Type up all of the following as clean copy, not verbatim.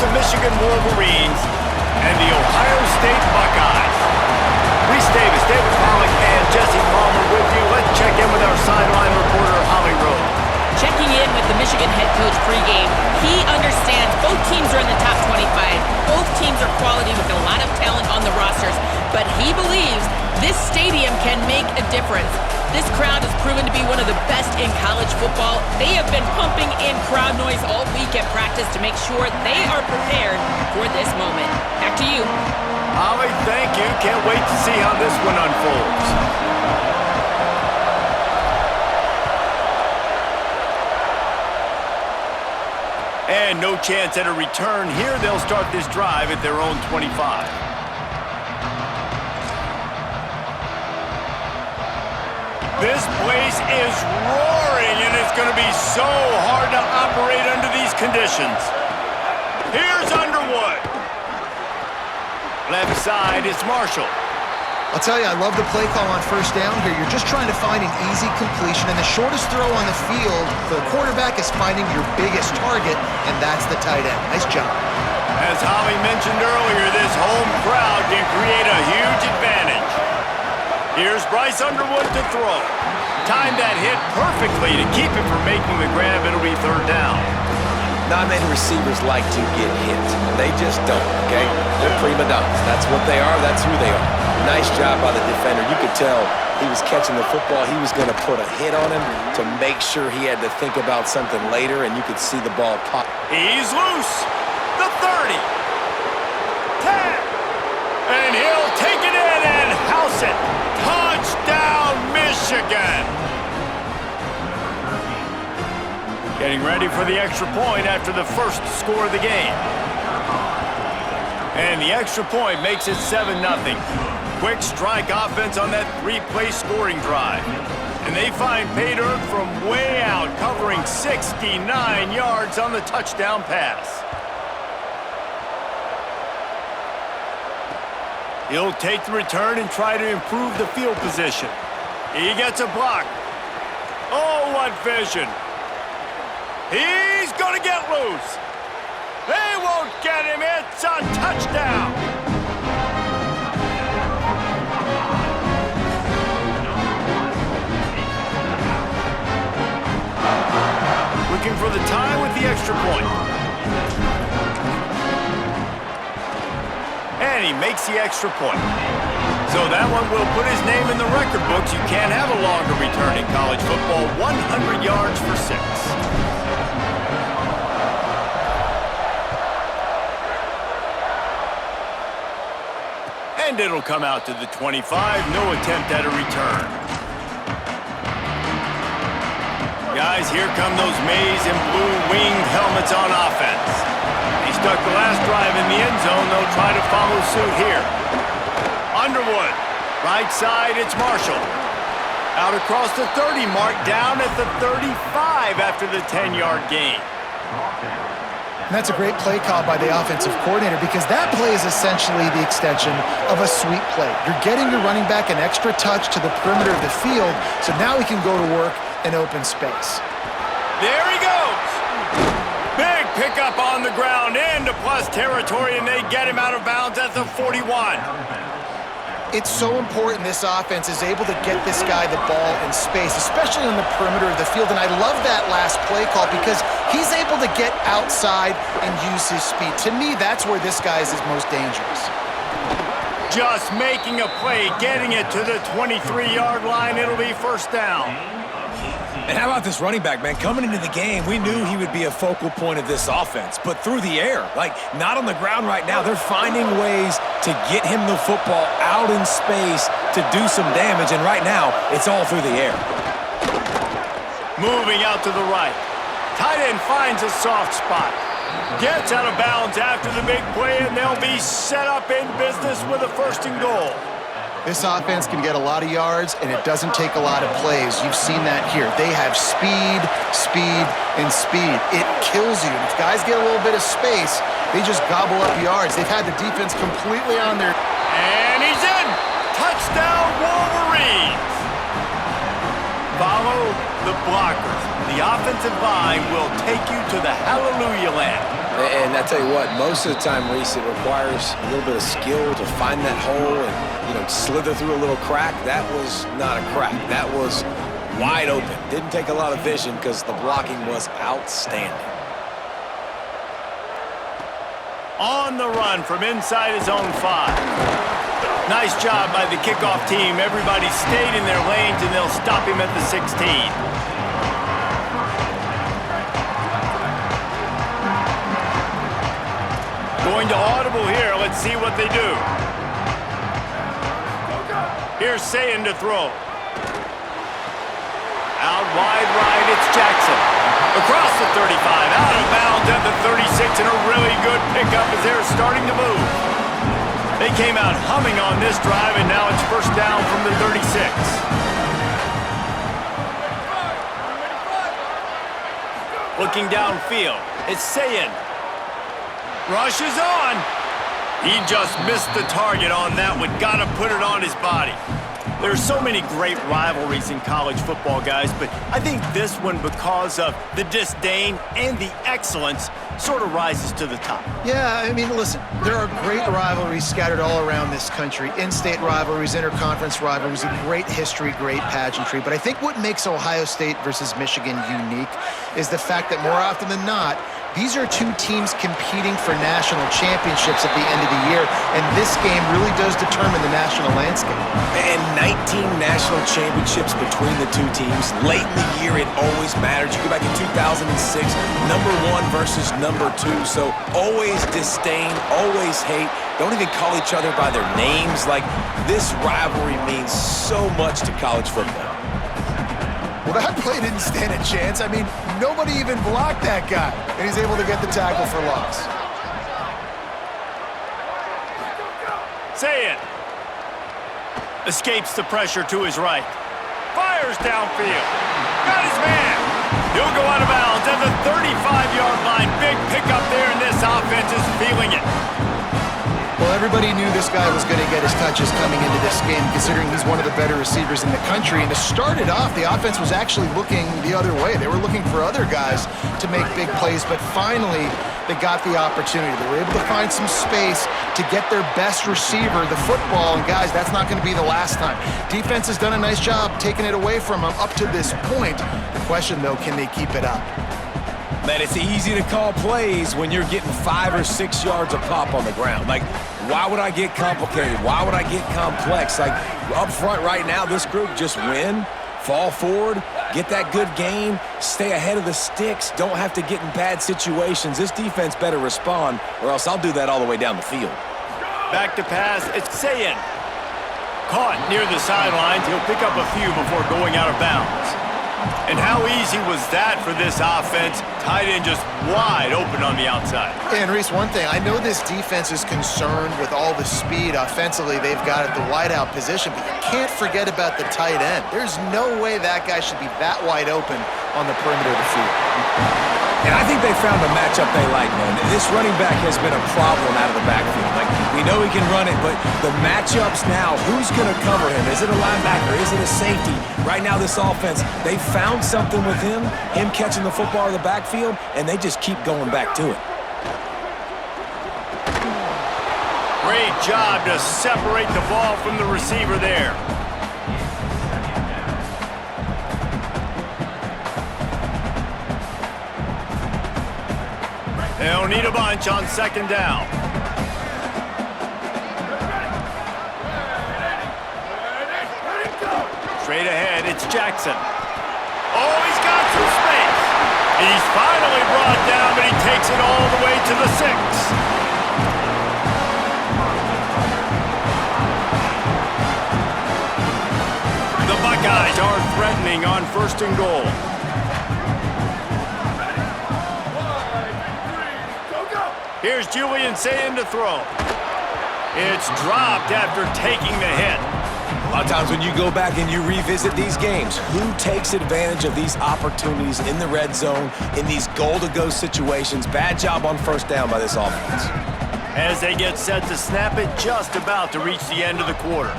the Michigan Wolverines and the Ohio State Buckeyes. Reese Davis, David Pollack, and Jesse Palmer with you. Let's check in with our sideline reporter, Holly Rowe. Checking in with the Michigan head coach pregame, he understands both teams are in the top 25. Both teams are quality with a lot of talent on the rosters, but he believes this stadium can make a difference. This crowd has proven to be one of the best in college football. They have been pumping in crowd noise all week at practice to make sure they are prepared for this moment. Back to you. Holly, thank you. Can't wait to see how this one unfolds. And no chance at a return here. They'll start this drive at their own 25. This place is roaring, and it's going to be so hard to operate under these conditions. Here's Underwood. Left side, it's Marshall. I'll tell you, I love the play call on first down here. You're just trying to find an easy completion, and the shortest throw on the field for the quarterback is finding your biggest target, and that's the tight end. Nice job. As Holly mentioned earlier, this home crowd can create a huge advantage. Here's Bryce Underwood to throw. Timed that hit perfectly to keep him from making the grab. It'll be third down. Not many receivers like to get hit. They just don't, okay? They're prima donnas. That's what they are. That's who they are. Nice job by the defender. You could tell he was catching the football. He was going to put a hit on him to make sure he had to think about something later, and you could see the ball pop. He's loose. The 30. 10. And he'll take it in and house it. Touchdown, Michigan. Getting ready for the extra point after the first score of the game. And the extra point makes it 7-0. Quick strike offense on that three-play scoring drive. And they find pay dirt from way out, covering 69 yards on the touchdown pass. He'll take the return and try to improve the field position. He gets a block. Oh, what vision. He's going to get loose. They won't get him. It's a touchdown. Looking for the tie with the extra point. And he makes the extra point. So that one will put his name in the record books. You can't have a longer return in college football. 100 yards for 6. And it'll come out to the 25. No attempt at a return. Guys, here come those maize and blue winged helmets on offense. They stuck the last drive in the end zone. They'll try to follow suit here. Underwood. Right side, it's Marshall. Out across the 30 mark, down at the 35 after the 10-yard gain. And that's a great play call by the offensive coordinator because that play is essentially the extension of a sweep play. You're getting your running back an extra touch to the perimeter of the field, so now he can go to work in open space. There he goes. Big pickup on the ground into plus territory, and they get him out of bounds at the 41. It's so important this offense is able to get this guy the ball in space, especially on the perimeter of the field. And I love that last play call because he's able to get outside and use his speed. To me, that's where this guy is his most dangerous. Just making a play, getting it to the 23-yard line. It'll be first down. And how about this running back, man? Coming into the game, we knew he would be a focal point of this offense, but through the air, like not on the ground right now. They're finding ways to get him the football out in space to do some damage, and right now, it's all through the air. Moving out to the right. Tight end finds a soft spot. Gets out of bounds after the big play, and they'll be set up in business with a first and goal. This offense can get a lot of yards, and it doesn't take a lot of plays. You've seen that here. They have speed, speed, and speed. It kills you. If guys get a little bit of space, they just gobble up yards. They've had the defense completely on their... And he's in! Touchdown, Wolverines! Follow the blockers. The offensive line will take you to the hallelujah land. And I tell you what, most of the time, Reese, it requires a little bit of skill to find that hole and, slither through a little crack. That was not a crack. That was wide open. Didn't take a lot of vision because the blocking was outstanding. On the run from inside his own 5. Nice job by the kickoff team. Everybody stayed in their lanes, and they'll stop him at the 16. Going to audible here. Let's see what they do. Here's Sayin to throw. Out wide right, it's Jackson. Across the 35, out of bounds at the 36, and a really good pickup as they're starting to move. They came out humming on this drive, and now it's first down from the 36. Looking downfield, it's Sayin. Rush is on. He just missed the target on that one. Gotta put it on his body. There's so many great rivalries in college football, guys, but I think this one, because of the disdain and the excellence, sort of rises to the top. Yeah, I mean, listen, there are great rivalries scattered all around this country. In-state rivalries, interconference rivalries, a great history, great pageantry. But I think what makes Ohio State versus Michigan unique is the fact that more often than not, these are two teams competing for national championships at the end of the year, and this game really does determine the national landscape. And 19 national championships between the two teams. Late in the year, it always matters. You go back to 2006, number 1 versus number 2. So always disdain, always hate. Don't even call each other by their names. Like, this rivalry means so much to college football. Well, that play didn't stand a chance. I mean, nobody even blocked that guy, and he's able to get the tackle for loss. Sayin escapes the pressure to his right. Fires downfield. Got his man. He'll go out of bounds at the 35-yard line. Big pickup there, and this offense is feeling it. Well, everybody knew this guy was going to get his touches coming into this game, considering he's one of the better receivers in the country. And to start it off, the offense was actually looking the other way. They were looking for other guys to make big plays, but finally they got the opportunity. They were able to find some space to get their best receiver the football. And guys, that's not going to be the last time. Defense has done a nice job taking it away from them up to this point. The question, though, can they keep it up? Man, it's easy to call plays when you're getting 5 or 6 yards a pop on the ground. Like, why would I get complicated? Why would I get complex? Like, up front right now, this group just win, fall forward, get that good gain, stay ahead of the sticks, don't have to get in bad situations. This defense better respond, or else I'll do that all the way down the field. Back to pass, it's Sayin. Caught near the sidelines. He'll pick up a few before going out of bounds. And how easy was that for this offense? Tight end just wide open on the outside. And Reese, one thing, I know this defense is concerned with all the speed offensively they've got at the wideout position, but you can't forget about the tight end. There's no way that guy should be that wide open on the perimeter of the field. And I think they found a matchup they like, man. This running back has been a problem out of the backfield. Like, we know he can run it, but the matchups now, who's going to cover him? Is it a linebacker? Is it a safety? Right now, this offense, they found something with him catching the football in the backfield, and they just keep going back to it. Great job to separate the ball from the receiver there. They'll need a bunch on second down. Straight ahead, it's Jackson. Oh, he's got some space. He's finally brought down, but he takes it all the way to the 6. The Buckeyes are threatening on 1st and goal. Here's Julian Sayin to throw. It's dropped after taking the hit. A lot of times when you go back and you revisit these games, who takes advantage of these opportunities in the red zone, in these goal-to-go situations? Bad job on 1st down by this offense. As they get set to snap it, just about to reach the end of the quarter.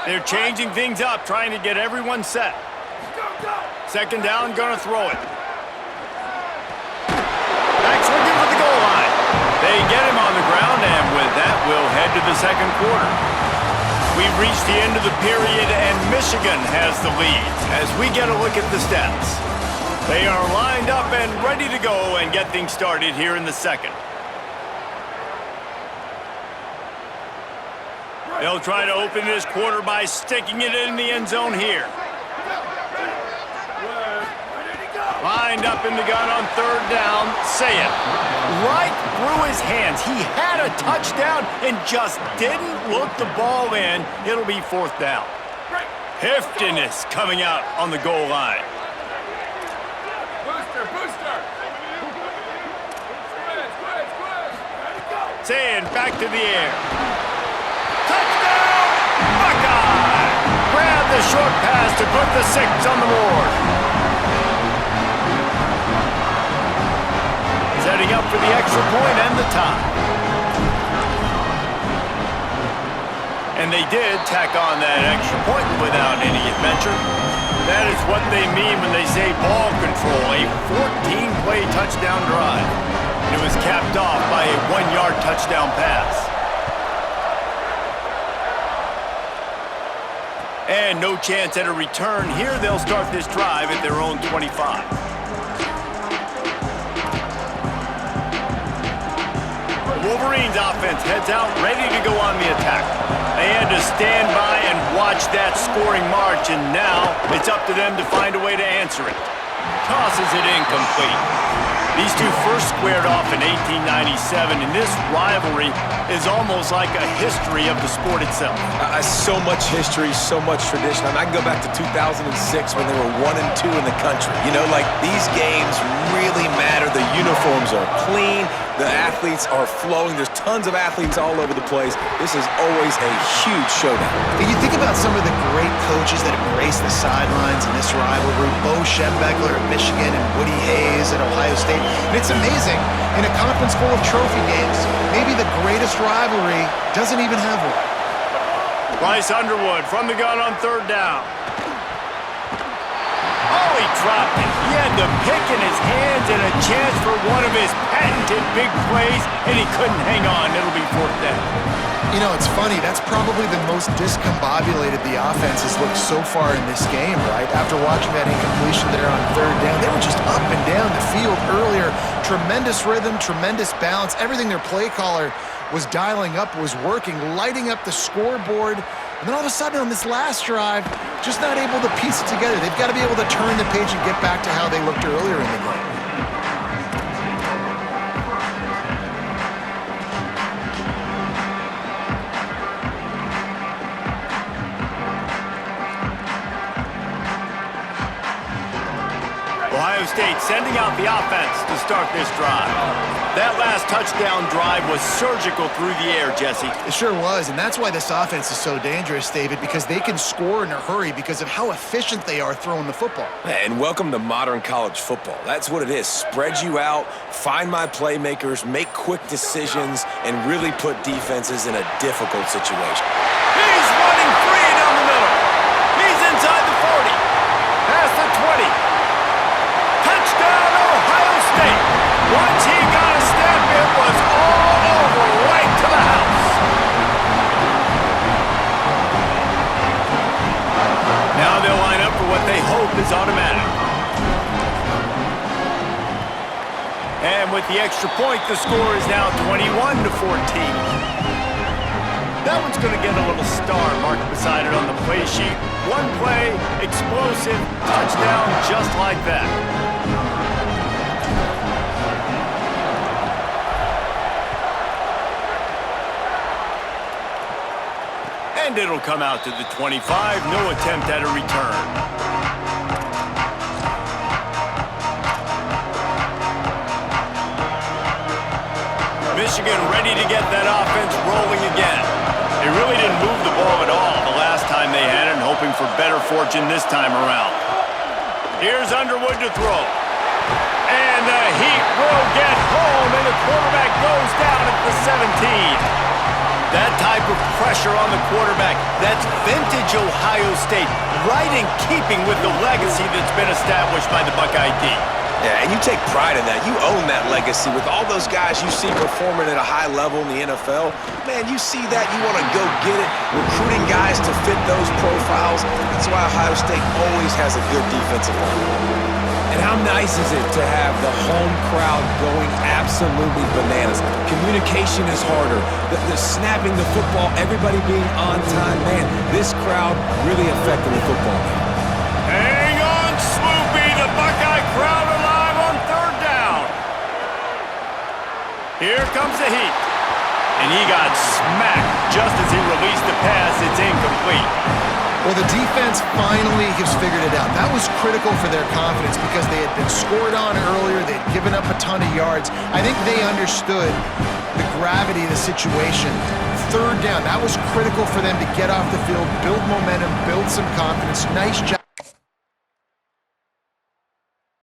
They're changing things up, trying to get everyone set. Second down, gonna throw it. into the second quarter. We've reached the end of the period, and Michigan has the lead as we get a look at the stats. They are lined up and ready to go and get things started here in the second. They'll try to open this quarter by sticking it in the end zone here. Lined up in the gun on third down. Say it. Right through his hands. He had a touchdown and just didn't look the ball in. It'll be fourth down. Heftiness coming out on the goal line. Booster. Saying back to the air. Touchdown! Buckeye! Grab the short pass to put the 6 on the board. Setting up for the extra point and the tie. And they did tack on that extra point without any adventure. That is what they mean when they say ball control, a 14-play touchdown drive. It was capped off by a 1-yard touchdown pass. And no chance at a return. Here they'll start this drive at their own 25. Wolverines offense heads out, ready to go on the attack. They had to stand by and watch that scoring march, and now it's up to them to find a way to answer it. Tosses it incomplete. These two first squared off in 1897, and this rivalry is almost like a history of the sport itself. So much history, so much tradition. I can go back to 2006 when they were 1 and 2 in the country. You know, like these games really matter. The uniforms are clean. The athletes are flowing. There's tons of athletes all over the place. This is always a huge showdown. And you think about some of the great coaches that have graced the sidelines in this rivalry. Bo Schembechler at Michigan and Woody Hayes at Ohio State. And it's amazing, in a conference full of trophy games, maybe the greatest rivalry doesn't even have one. Bryce Underwood from the gun on third down. Oh, he dropped it. He had the pick in his hands and a chance for one of his patented big plays, and he couldn't hang on. It'll be fourth down. You know, it's funny. That's probably the most discombobulated the offense has looked so far in this game, right? After watching that incompletion there on third down, they were just up and down the field earlier. Tremendous rhythm, tremendous balance. Everything their play caller was dialing up was working, lighting up the scoreboard. And then all of a sudden on this last drive, just not able to piece it together. They've got to be able to turn the page and get back to how they looked earlier in the game. Ohio State sending out the offense to start this drive. That last touchdown drive was surgical through the air, Jesse. It sure was, and that's why this offense is so dangerous, David, because they can score in a hurry because of how efficient they are throwing the football. And welcome to modern college football. That's what it is. Spread you out, find my playmakers, make quick decisions, and really put defenses in a difficult situation. He's running free down the middle. He's inside the 40. Past the 20. Touchdown, Ohio State. Once he got a step, it was all over, right to the house. Now they'll line up for what they hope is automatic. And with the extra point, the score is now 21-14. That one's going to get a little star marked beside it on the play sheet. One play, explosive, touchdown, just like that. And it'll come out to the 25. No attempt at a return. Michigan ready to get that offense rolling again. They really didn't move the ball at all the last time they had it, and hoping for better fortune this time around. Here's Underwood to throw. And the Heat will get home, and the quarterback goes down at the 17. That type of pressure on the quarterback, that's vintage Ohio State, right in keeping with the legacy that's been established by the Buckeye D. Yeah, and you take pride in that. You own that legacy with all those guys you see performing at a high level in the NFL. Man, you see that, you want to go get it, recruiting guys to fit those profiles. That's why Ohio State always has a good defensive line. And how nice is it to have the home crowd going absolutely bananas? Communication is harder. The snapping the football, everybody being on time. Man, this crowd really affected the football game. Hang on, Swoopy. The Buckeye crowd alive on third down. Here comes the heat. And he got smacked just as he released the pass. It's incomplete. Well, the defense finally has figured it out. That was critical for their confidence because they had been scored on earlier. They had given up a ton of yards. I think they understood the gravity of the situation. Third down, that was critical for them to get off the field, build momentum, build some confidence. Nice job.